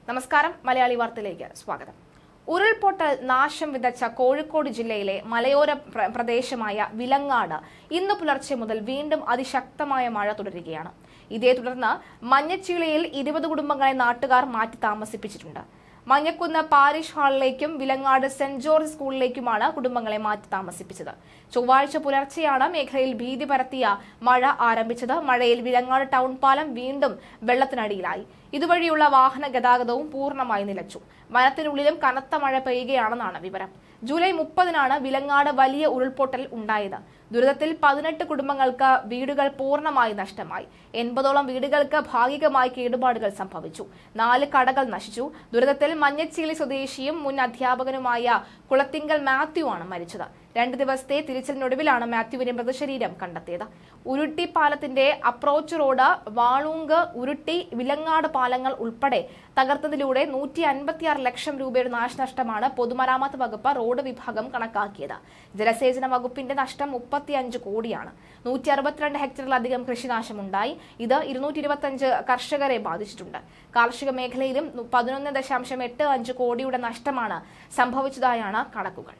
നമസ്കാരം, മലയാളി വാർത്തയിലേക്ക് സ്വാഗതം. ഉരുൾപൊട്ടൽ നാശം വിതച്ച കോഴിക്കോട് ജില്ലയിലെ മലയോര പ്രദേശമായ വിലങ്ങാട് ഇന്ന് പുലർച്ചെ മുതൽ വീണ്ടും അതിശക്തമായ മഴ തുടരുകയാണ്. ഇതേ തുടർന്ന് മഞ്ഞച്ചീളയിൽ 20 കുടുംബങ്ങളെ നാട്ടുകാർ മാറ്റി താമസിപ്പിച്ചിട്ടുണ്ട്. മഞ്ഞക്കുന്ന് പാരിഷ് ഹാളിലേക്കും വിലങ്ങാട് സെന്റ് ജോർജ് സ്കൂളിലേക്കുമാണ് കുടുംബങ്ങളെ മാറ്റി താമസിപ്പിച്ചത്. ചൊവ്വാഴ്ച പുലർച്ചെയാണ് മേഖലയിൽ ഭീതി പരത്തിയ മഴ ആരംഭിച്ചത്. മഴയിൽ വിലങ്ങാട് ടൗൺ പാലം വീണ്ടും വെള്ളത്തിനടിയിലായി. ഇതുവഴിയുള്ള വാഹന ഗതാഗതവും പൂർണ്ണമായി നിലച്ചു. വനത്തിനുള്ളിലും കനത്ത മഴ പെയ്യുകയാണെന്നാണ് വിവരം. ജൂലൈ 30-നാണ് വിലങ്ങാട് വലിയ ഉരുൾപൊട്ടൽ ഉണ്ടായത്. ദുരിതത്തിൽ 18 കുടുംബങ്ങൾക്ക് വീടുകൾ പൂർണ്ണമായി നഷ്ടമായി. 80ഓളം വീടുകൾക്ക് ഭാഗികമായി കേടുപാടുകൾ സംഭവിച്ചു. 4 കടകൾ നശിച്ചു. ദുരിതത്തിൽ മഞ്ഞച്ചീളി സ്വദേശിയും മുൻ അധ്യാപകനുമായ കുളത്തിങ്കൽ മാത്യു ആണ് മരിച്ചത്. 2 ദിവസത്തെ തിരച്ചിലിനൊടുവിലാണ് മാത്യുവിന്റെ മൃതശരീരം കണ്ടെത്തിയത്. ഉരുട്ടി പാലത്തിന്റെ അപ്രോച്ച് റോഡ്, വാളൂങ്ക്, ഉരുട്ടി, വിലങ്ങാട് പാലങ്ങൾ ഉൾപ്പെടെ തകർത്തതിലൂടെ 156 ലക്ഷം രൂപയുടെ നാശനഷ്ടമാണ് പൊതുമരാമത്ത് വകുപ്പ് റോഡ് വിഭാഗം കണക്കാക്കിയത്. ജലസേചന വകുപ്പിന്റെ നഷ്ടം 35 കോടിയാണ്. 162 ഹെക്ടറിലധികം കൃഷിനാശമുണ്ടായി. ഇത് 225 കർഷകരെ ബാധിച്ചിട്ടുണ്ട്. കാർഷിക മേഖലയിലും 11.85 കോടിയുടെ നഷ്ടമാണ് സംഭവിച്ചതായാണ് കണക്കുകൾ.